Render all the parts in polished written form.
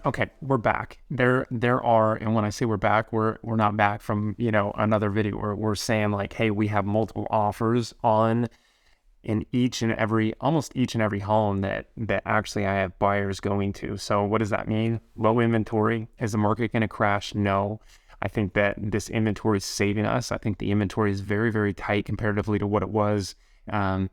Okay, we're back. There are, and when I say we're back, we're not back from, another video where we're saying like, hey, we have multiple offers on in almost each and every home that actually I have buyers going to. So what does that mean? Low inventory. Is the market going to crash? No. I think that this inventory is saving us. I think the inventory is very, very tight comparatively to what it was 10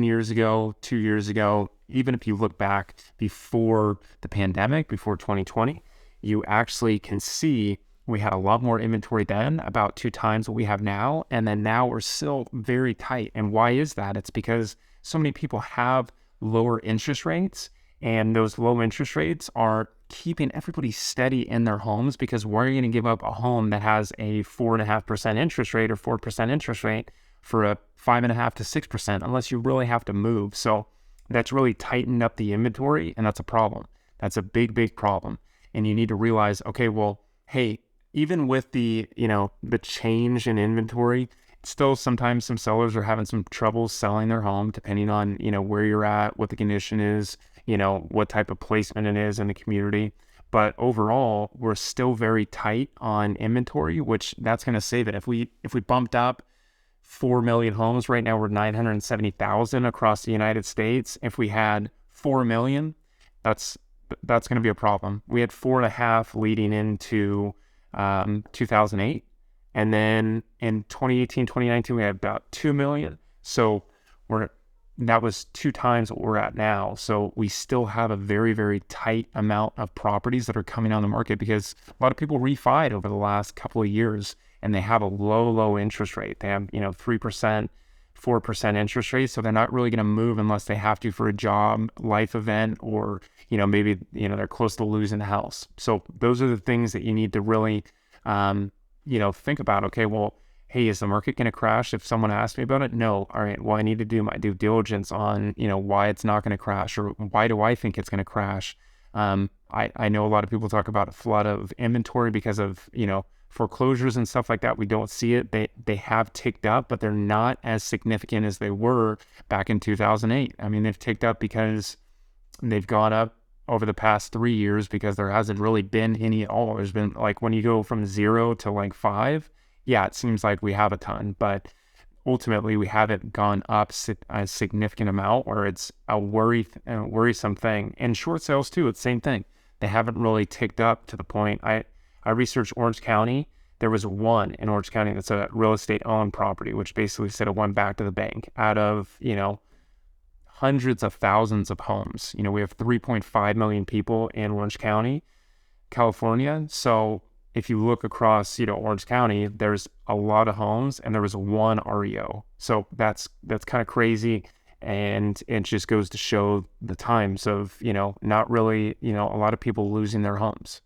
years ago, 2 years ago. Even if you look back before the pandemic, before 2020, you actually can see we had a lot more inventory then, about 2 times what we have now. And then now we're still very tight. And why is that? It's because so many people have lower interest rates, and those low interest rates are keeping everybody steady in their homes, because why are you going to give up a home that has a 4.5% interest rate or 4% interest rate for a 5.5% to 6% unless you really have to move? So that's really tightened up the inventory, and that's a problem. That's a big, big problem. And you need to realize, okay, well, hey, even with the change in inventory, still sometimes some sellers are having some trouble selling their home, depending on, where you're at, what the condition is, what type of placement it is in the community. But overall, we're still very tight on inventory, which that's going to save it. If we bumped up 4 million homes, right now we're 970,000 across the United States. If we had 4 million, that's going to be a problem. We had 4.5 leading into 2008. And then in 2018, 2019, we had about 2 million. So that was 2 times what we're at now. So we still have a very, very tight amount of properties that are coming on the market, because a lot of people refied over the last couple of years, and they have a low interest rate. They have, 3%, 4% interest rate. So they're not really going to move unless they have to for a job, life event, or, maybe, they're close to losing the house. So those are the things that you need to really, think about. Okay, well, hey, is the market going to crash? If someone asks me about it, no. All right, well, I need to do my due diligence on, why it's not going to crash, or why do I think it's going to crash? I know a lot of people talk about a flood of inventory because of, foreclosures and stuff like that. We don't see it. They have ticked up, but they're not as significant as they were back in 2008. I mean, they've ticked up because they've gone up over the past 3 years, because there hasn't really been any at all. There's been, like, when you go from 0 to like 5, yeah, it seems like we have a ton, but ultimately we haven't gone up a significant amount where it's a worrisome thing. And short sales too, it's the same thing. They haven't really ticked up to the point. I researched Orange County. There was one in Orange County that's a real estate owned property, which basically said it went back to the bank out of, hundreds of thousands of homes. We have 3.5 million people in Orange County, California. So if you look across, Orange County, there's a lot of homes, and there was one REO. So that's kind of crazy. And it just goes to show the times of, not really, a lot of people losing their homes.